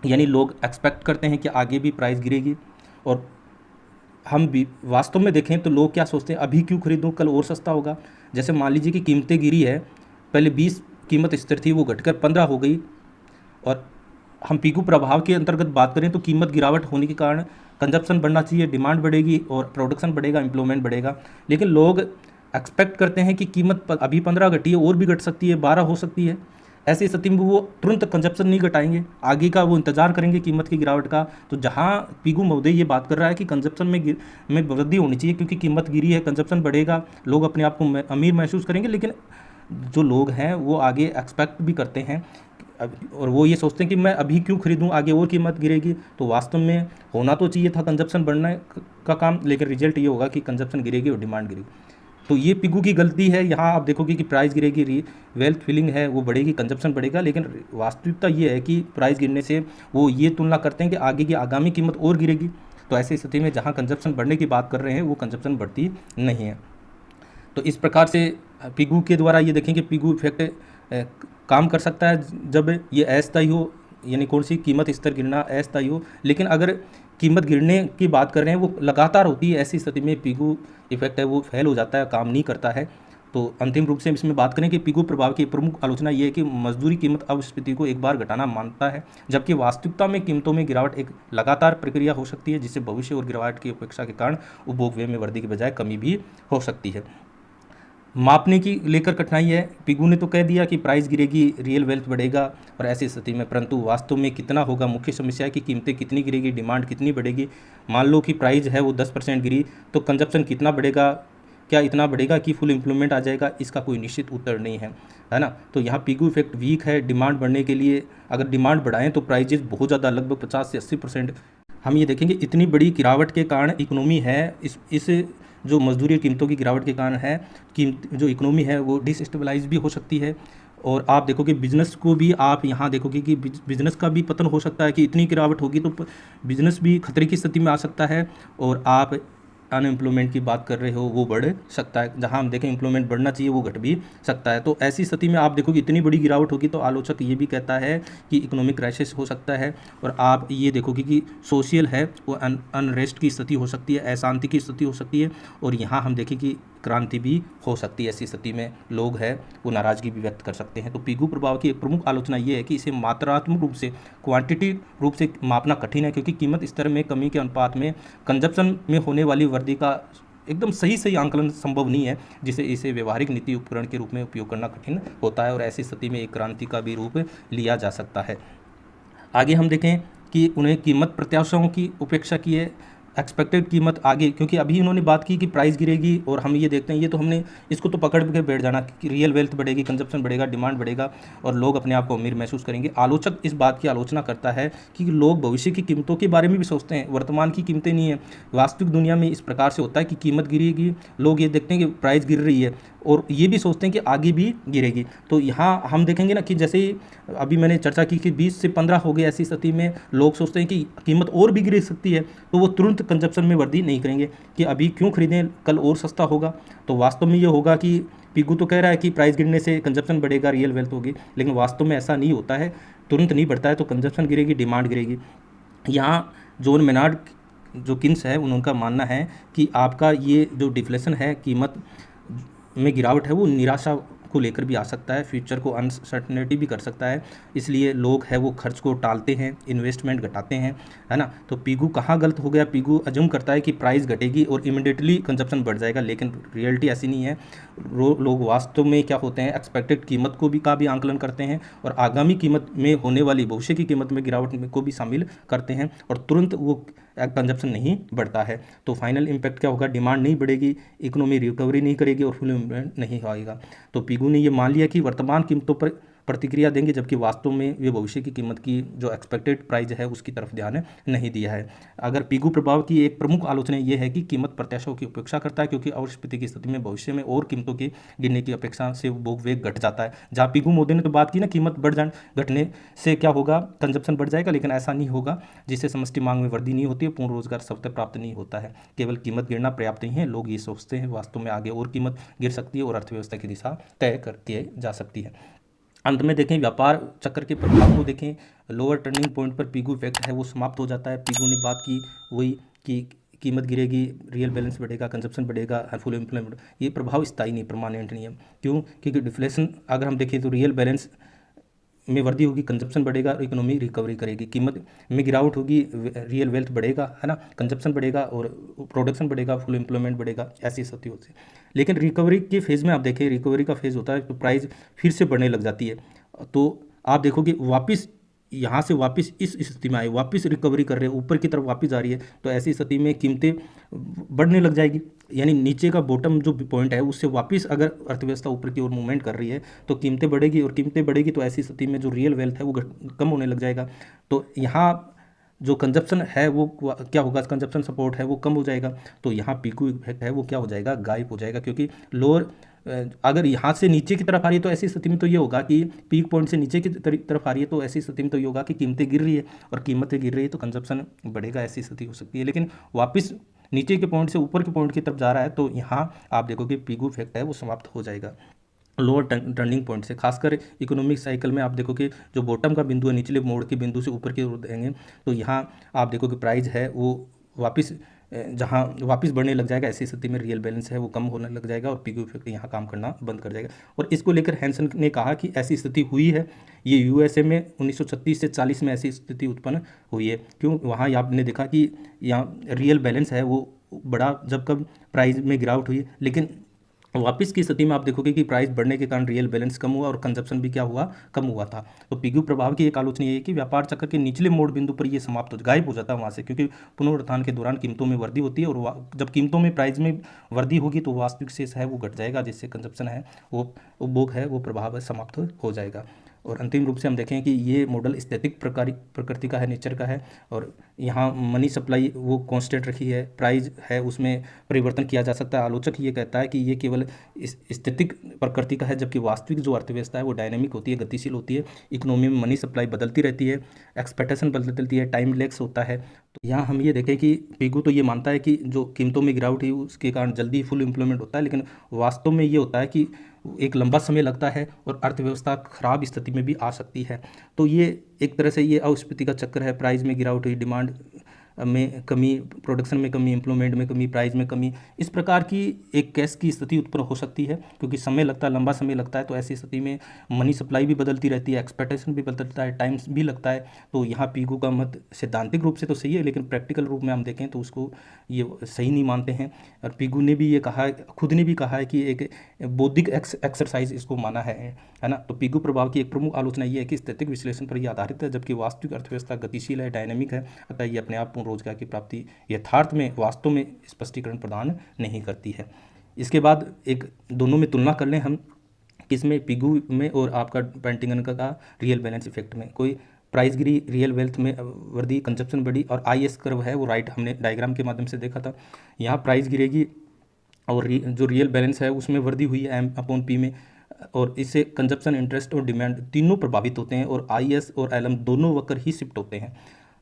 यानी लोग एक्सपेक्ट करते हैं कि आगे भी प्राइस गिरेगी, और हम भी वास्तव में देखें तो लोग क्या सोचते हैं, अभी क्यों खरीदूं, कल और सस्ता होगा। जैसे मान लीजिए कि कीमतें गिरी है, पहले 20 कीमत स्थिर थी, वो घटकर 15 हो गई, और हम पिगू प्रभाव के अंतर्गत बात करें तो कीमत गिरावट होने के कारण कंजप्शन बढ़ना चाहिए, डिमांड बढ़ेगी और प्रोडक्शन बढ़ेगा, एम्प्लॉयमेंट बढ़ेगा। लेकिन लोग एक्सपेक्ट करते हैं कि कीमत अभी 15 घटी है, और भी घट सकती है, 12 हो सकती है। ऐसी स्थिति में वो तुरंत कंजप्शन नहीं घटाएंगे, आगे का वो इंतजार करेंगे कीमत की गिरावट का। तो जहाँ पिगू महोदय ये बात कर रहा है कि कंजप्शन में वृद्धि होनी चाहिए, क्योंकि कीमत गिरी है, कंजप्शन बढ़ेगा, लोग अपने आप को अमीर महसूस करेंगे। लेकिन जो लोग हैं वो आगे एक्सपेक्ट भी करते हैं, और वो ये सोचते हैं कि मैं अभी क्यों खरीदूं, आगे और कीमत गिरेगी। तो वास्तव में होना तो चाहिए था कंजप्शन बढ़ने का काम, लेकिन रिजल्ट ये होगा कि कंजप्शन गिरेगी और डिमांड गिरेगी। तो ये पिगू की गलती है। यहाँ आप देखोगे कि प्राइस गिरेगी, वेल्थ फीलिंग है वो बढ़ेगी, कंजप्शन बढ़ेगा, लेकिन वास्तविकता ये है कि प्राइस गिरने से वो ये तुलना करते हैं कि आगे की आगामी कीमत और गिरेगी। तो ऐसी स्थिति में जहाँ कंजप्शन बढ़ने की बात कर रहे हैं वो कंजप्शन बढ़ती नहीं है। तो इस प्रकार से पिगू के द्वारा ये देखें कि पिगू इफेक्ट काम कर सकता है जब ये अस्थायी हो, यानी कौन सी कीमत स्तर गिरना अस्थायी हो। लेकिन अगर कीमत गिरने की बात कर रहे हैं वो लगातार होती है, ऐसी स्थिति में पिगू इफेक्ट है वो फेल हो जाता है, काम नहीं करता है। तो अंतिम रूप से इसमें बात करें कि पिगू प्रभाव की प्रमुख आलोचना ये है कि मजदूरी कीमत अपस्फीति को एक बार घटाना मानता है, जबकि वास्तविकता में कीमतों में गिरावट एक लगातार प्रक्रिया हो सकती है, जिससे भविष्य और गिरावट की उपेक्षा के कारण उपभोग व्यय में वृद्धि की बजाय कमी भी हो सकती है। मापने की लेकर कठिनाई है। पिगू ने तो कह दिया कि प्राइस गिरेगी, रियल वेल्थ बढ़ेगा, और ऐसी स्थिति में परंतु वास्तव में कितना होगा, मुख्य समस्या है कि कीमतें कितनी गिरेगी, डिमांड कितनी बढ़ेगी। मान लो कि प्राइस है वो 10% गिरी, तो कंजप्शन कितना बढ़ेगा, क्या इतना बढ़ेगा कि फुल एम्प्लॉयमेंट आ जाएगा, इसका कोई निश्चित उत्तर नहीं है ना। तो यहाँ पिगू इफेक्ट वीक है। डिमांड बढ़ने के लिए अगर डिमांड बढ़ाएं तो प्राइजेज बहुत ज़्यादा, लगभग 50 से 80% हम ये देखेंगे इतनी बड़ी गिरावट के कारण इकोनॉमी है, इस जो मजदूरी कीमतों की गिरावट के कारण है, जो इकोनॉमी है वो डिसस्टेबलाइज भी हो सकती है। और आप देखोगे बिजनेस को भी, आप यहाँ देखोगे कि बिजनेस का भी पतन हो सकता है कि इतनी गिरावट होगी तो बिजनेस भी खतरे की स्थिति में आ सकता है। और आप अनएम्प्लॉयमेंट की बात कर रहे हो वो बढ़ सकता है, जहां हम देखें एम्प्लॉयमेंट बढ़ना चाहिए वो घट भी सकता है। तो ऐसी स्थिति में आप देखो कि इतनी बड़ी गिरावट होगी तो आलोचक ये भी कहता है कि इकोनॉमिक क्राइसिस हो सकता है। और आप ये देखोगे कि सोशल है वो अनरेस्ट की स्थिति हो सकती है, अशांति की स्थिति हो सकती है, और यहाँ हम देखें कि क्रांति भी हो सकती है। ऐसी स्थिति में लोग है वो नाराज़गी भी व्यक्त कर सकते हैं। तो पिगू प्रभाव की एक प्रमुख आलोचना ये है कि इसे मात्रात्मक रूप से, क्वांटिटी रूप से मापना कठिन है, क्योंकि कीमत स्तर में कमी के अनुपात में कंजप्शन में होने वाली वृद्धि का एकदम सही आंकलन संभव नहीं है, जिसे इसे व्यवहारिक नीति उपकरण के रूप में उपयोग करना कठिन होता है। और ऐसी स्थिति में एक क्रांति का भी रूप लिया जा सकता है। आगे हम देखें कि उन्हें कीमत प्रत्याशाओं की उपेक्षा की है, एक्सपेक्टेड कीमत आगे, क्योंकि अभी उन्होंने बात की कि प्राइस गिरेगी और हम ये देखते हैं, ये तो हमने इसको तो पकड़ के बैठ जाना कि रियल वेल्थ बढ़ेगी, कंजप्शन बढ़ेगा, डिमांड बढ़ेगा और लोग अपने आप को अमीर महसूस करेंगे। आलोचक इस बात की आलोचना करता है कि लोग भविष्य की कीमतों के बारे में भी सोचते हैं, वर्तमान की कीमतें नहीं है। वास्तविक दुनिया में इस प्रकार से होता है कि कीमत गिरेगी, लोग ये देखते हैं कि प्राइस गिर रही है और ये भी सोचते हैं कि आगे भी गिरेगी। तो यहाँ हम देखेंगे ना कि जैसे अभी मैंने चर्चा की कि 20 से 15 हो गए, ऐसी स्थिति में लोग सोचते हैं कि कीमत और भी गिर सकती है, तो वो तुरंत कंजप्शन में वृद्धि नहीं करेंगे कि अभी क्यों खरीदें, कल और सस्ता होगा। तो वास्तव में ये होगा कि पिगू तो कह रहा है कि प्राइस गिरने से कंजप्शन बढ़ेगा, रियल वेल्थ होगी, लेकिन वास्तव में ऐसा नहीं होता है, तुरंत नहीं बढ़ता है। तो कंजप्शन गिरेगी, डिमांड गिरेगी। यहाँ जॉन मेनार्ड जो किन्स है उनका मानना है कि आपका ये जो डिफ्लेशन है, कीमत में गिरावट है, वो निराशा को लेकर भी आ सकता है, फ्यूचर को अनसर्टनिटी भी कर सकता है। इसलिए लोग है वो खर्च को टालते हैं, इन्वेस्टमेंट घटाते हैं, है ना। तो पिगू कहाँ गलत हो गया? पिगू अज्यूम करता है कि प्राइस घटेगी और इमिडिएटली कंजप्शन बढ़ जाएगा, लेकिन रियलिटी ऐसी नहीं है। लोग वास्तव में क्या होते हैं, एक्सपेक्टेड कीमत को भी आंकलन करते हैं और आगामी कीमत में होने वाली भविष्य की कीमत में गिरावट को भी शामिल करते हैं, और तुरंत वो कंजप्शन नहीं बढ़ता है। तो फाइनल इम्पैक्ट क्या होगा? डिमांड नहीं बढ़ेगी, इकोनॉमी रिकवरी नहीं करेगी और फुल एम्प्लॉयमेंट नहीं आएगा। तो पिगू ने ये मान लिया कि वर्तमान कीमतों पर प्रतिक्रिया देंगे, जबकि वास्तव में वे भविष्य की कीमत की जो एक्सपेक्टेड प्राइस है उसकी तरफ ध्यान नहीं दिया है। अगर पिगू प्रभाव की एक प्रमुख आलोचना ये है कि कीमत प्रत्याशाओं की उपेक्षा करता है, क्योंकि अवस्फीति की स्थिति में भविष्य में और कीमतों के गिरने की अपेक्षा से वो वेग घट जाता है। जहाँ पिगू मोदी ने तो बात की ना, कीमत घटने से क्या होगा, कंजप्शन बढ़ जाएगा, लेकिन ऐसा नहीं होगा, जिससे समष्टि मांग में वृद्धि नहीं होती है, पूर्ण रोजगार सबसे प्राप्त नहीं होता है। केवल कीमत गिरना पर्याप्त नहीं है, लोग ये सोचते हैं वास्तव में आगे और कीमत गिर सकती है और अर्थव्यवस्था की दिशा तय करती जा सकती है। अंत में देखें व्यापार चक्र के प्रभाव को देखें, लोअर टर्निंग पॉइंट पर पिगू इफेक्ट है वो समाप्त हो जाता है। पिगू ने बात की वही कि कीमत गिरेगी, रियल बैलेंस बढ़ेगा, कंजप्शन बढ़ेगा, फुल एम्प्लॉयमेंट, ये प्रभाव स्थायी नहीं, परमानेंट नहीं है। क्यों? क्योंकि डिफ्लेशन अगर हम देखें तो रियल बैलेंस में वृद्धि होगी, कंजप्शन बढ़ेगा और इकोनॉमी रिकवरी करेगी। कीमत में गिरावट होगी, रियल वेल्थ बढ़ेगा, है ना, कंजप्शन बढ़ेगा और प्रोडक्शन बढ़ेगा, फुल एम्प्लॉयमेंट बढ़ेगा, ऐसी स्थिति होती है। लेकिन रिकवरी के फेज़ में आप देखें, रिकवरी का फेज़ होता है तो प्राइस फिर से बढ़ने लग जाती है। तो आप देखोगे वापस यहाँ से वापस इस स्थिति में आए, वापस रिकवरी कर रहे हैं, ऊपर की तरफ वापस आ रही है, तो ऐसी स्थिति में कीमतें बढ़ने लग जाएगी। यानी नीचे का बॉटम जो पॉइंट है उससे वापस अगर अर्थव्यवस्था ऊपर की ओर मूवमेंट कर रही है तो कीमतें बढ़ेगी, और कीमतें बढ़ेगी तो ऐसी स्थिति में जो रियल वेल्थ है वो कम होने लग जाएगा। तो यहाँ जो कंजप्शन है वो क्या होगा, कंजप्शन सपोर्ट है वो कम हो जाएगा। तो यहाँ पिगू इफेक्ट है वो क्या हो जाएगा, गायब हो जाएगा। क्योंकि लोअर अगर यहाँ से नीचे की तरफ आ रही है तो ऐसी स्थिति में तो ये होगा कि पीक पॉइंट से नीचे की तरफ आ रही है, तो ऐसी स्थिति में तो ये होगा कि कीमतें गिर रही है, और कीमतें गिर रही है तो कंजप्शन बढ़ेगा, ऐसी स्थिति हो सकती है। लेकिन वापस नीचे के पॉइंट से ऊपर के पॉइंट की तरफ जा रहा है तो यहाँ आप देखोगे पिगू इफेक्ट है वो समाप्त हो जाएगा लोअर टर्निंग पॉइंट से। खासकर इकोनॉमिक साइकिल में आप देखोगे जो बॉटम का बिंदु है, निचले मोड़ के बिंदु से ऊपर की ओर देंगे, तो यहाँ आप देखोगे प्राइस है वो वापस जहाँ वापस बढ़ने लग जाएगा, ऐसी स्थिति में रियल बैलेंस है वो कम होने लग जाएगा और पिगू इफेक्ट यहाँ काम करना बंद कर जाएगा। और इसको लेकर हैंसन ने कहा कि ऐसी स्थिति हुई है, ये यूएसए में 1936 से 40 में ऐसी स्थिति उत्पन्न हुई है। क्यों? वहाँ आपने देखा कि यहाँ रियल बैलेंस है वो बड़ा जब कब प्राइस में गिरावट हुई, लेकिन वापस की स्थिति में आप देखोगे कि प्राइस बढ़ने के कारण रियल बैलेंस कम हुआ और कंजप्शन भी क्या हुआ, कम हुआ था। तो पिगू प्रभाव की एक आलोचना ये है कि व्यापार चक्र के निचले मोड़ बिंदु पर ये समाप्त हो गायब हो जाता है वहाँ से, क्योंकि पुनरुत्थान के दौरान कीमतों में वृद्धि होती है, और जब कीमतों में प्राइस में वृद्धि होगी तो वास्तविक शेष है वो घट जाएगा, जिससे कंजप्शन है वो उपभोग है वो प्रभाव समाप्त हो जाएगा। और अंतिम रूप से हम देखें कि ये मॉडल स्थैतिक प्रकृति का है, नेचर का है, और यहाँ मनी सप्लाई वो कांस्टेंट रखी है, प्राइस है उसमें परिवर्तन किया जा सकता है। आलोचक ये कहता है कि ये केवल स्थैतिक प्रकृति का है, जबकि वास्तविक जो अर्थव्यवस्था है वो डायनेमिक होती है, गतिशील होती है। इकोनॉमी में मनी सप्लाई बदलती रहती है, एक्सपेक्टेशन बदलती है, टाइम लैग्स होता है। तो यहाँ हम ये देखें कि पिगू तो ये मानता है कि जो कीमतों में गिरावट हुई उसके कारण जल्दी फुल एम्प्लॉयमेंट होता है, लेकिन वास्तव में ये होता है कि एक लंबा समय लगता है और अर्थव्यवस्था खराब स्थिति में भी आ सकती है। तो ये एक तरह से ये अस्फीति का चक्कर है, प्राइस में गिरावट हुई, डिमांड में कमी, प्रोडक्शन में कमी, एम्प्लॉयमेंट में कमी, प्राइस में कमी, इस प्रकार की एक कैश की स्थिति उत्पन्न हो सकती है। क्योंकि समय लगता है, लंबा समय लगता है, तो ऐसी स्थिति में मनी सप्लाई भी बदलती रहती है, एक्सपेक्टेशन भी बदलता है, टाइम्स भी लगता है। तो यहाँ पिगू का मत सैद्धांतिक रूप से तो सही है, लेकिन प्रैक्टिकल रूप में हम देखें तो उसको ये सही नहीं मानते हैं। और पिगू ने भी ये कहा, खुद ने भी कहा है कि एक बौद्धिक एक्सरसाइज इसको माना है ना। तो पिगू प्रभाव की एक प्रमुख आलोचना ये है कि स्थैतिक विश्लेषण पर यह आधारित है, जबकि वास्तविक अर्थव्यवस्था गतिशील है, डायनेमिक है, अतः ये अपने आप रोजगार की प्राप्ति यथार्थ में वास्तव में स्पष्टीकरण प्रदान नहीं करती है। इसके बाद एक दोनों में तुलना कर लें हम, किसमें, पिगू में और आपका पेंटिंगन का रियल बैलेंस इफेक्ट में। कोई प्राइस गिरी, रियल वेल्थ में वृद्धि, कंजप्शन बढ़ी, और IS कर्व है वो राइट हमने डायग्राम के माध्यम से देखा था। यहाँ प्राइस गिरेगी और जो रियल बैलेंस है उसमें वृद्धि हुई है M/P में, और इससे कंजप्शन, इंटरेस्ट और डिमांड तीनों प्रभावित होते हैं, और IS और LM दोनों वक्र ही शिफ्ट होते हैं।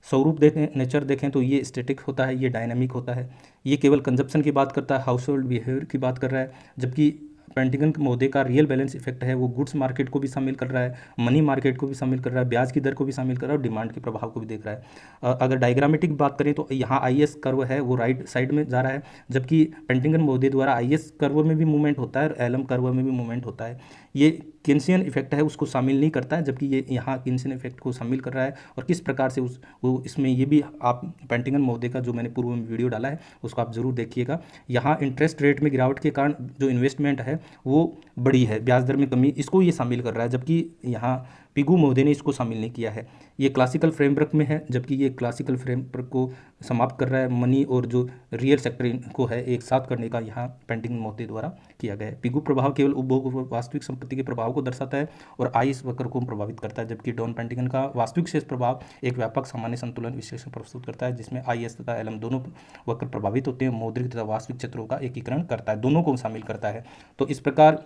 स्वरूप देखें, नेचर देखें तो ये स्टैटिक होता है, ये डायनामिक होता है। ये केवल कंजप्शन की बात करता है, हाउस होल्ड बिहेवियर की बात कर रहा है, जबकि पेंटिंगन महोदय का रियल बैलेंस इफेक्ट है वो गुड्स मार्केट को भी शामिल कर रहा है, मनी मार्केट को भी शामिल कर रहा है, ब्याज की दर को भी शामिल कर रहा है, और डिमांड के प्रभाव को भी देख रहा है। अगर डायग्रामेटिक बात करें तो यहाँ IS कर्व है वो राइट साइड में जा रहा है, जबकि पेंटिंगन महोदय द्वारा IS कर्व में भी मूवमेंट होता है और LM कर्व में भी मूवमेंट होता है। ये किन्सियन इफेक्ट है उसको शामिल नहीं करता है, जबकि ये यहाँ किन्सियन इफेक्ट को शामिल कर रहा है। और किस प्रकार से वो इसमें ये भी आप पेंटिंगन महोदय का जो मैंने पूर्व में वीडियो डाला है उसको आप जरूर देखिएगा। यहाँ इंटरेस्ट रेट में गिरावट के कारण जो इन्वेस्टमेंट है वो बड़ी है, ब्याज दर में कमी, इसको ये शामिल कर रहा है, जबकि यहाँ पिगू महोदय ने इसको शामिल नहीं किया है। ये क्लासिकल फ्रेमवर्क में है, जबकि ये क्लासिकल फ्रेमवर्क को समाप्त कर रहा है, मनी और जो रियल सेक्टर को है एक साथ करने का यहाँ पेंटिंगन महोदय द्वारा किया गया है। पिगू प्रभाव केवल उपभोग वास्तविक संपत्ति के प्रभाव को दर्शाता है और IS वक्र को प्रभावित करता है, जबकि डॉन पेंटिंगन का वास्तविक शेष प्रभाव एक व्यापक सामान्य संतुलन विश्लेषण प्रस्तुत करता है, जिसमें IS तथा LM दोनों वक्र प्रभावित होते हैं, मौद्रिक तथा वास्तविक क्षेत्रों का एकीकरण करता है, दोनों को शामिल करता है। तो इस प्रकार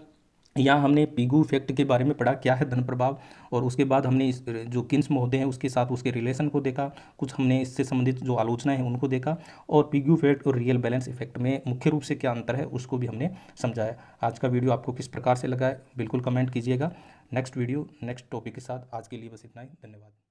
यहाँ हमने पिगू इफेक्ट के बारे में पढ़ा, क्या है धन प्रभाव, और उसके बाद हमने इस जो किन्स महोदय हैं उसके साथ उसके रिलेशन को देखा, कुछ हमने इससे संबंधित जो आलोचनाएं हैं उनको देखा, और पिगू इफेक्ट और रियल बैलेंस इफेक्ट में मुख्य रूप से क्या अंतर है उसको भी हमने समझाया। आज का वीडियो आपको किस प्रकार से लगा है बिल्कुल कमेंट कीजिएगा। नेक्स्ट वीडियो नेक्स्ट टॉपिक के साथ, आज के लिए बस इतना ही, धन्यवाद।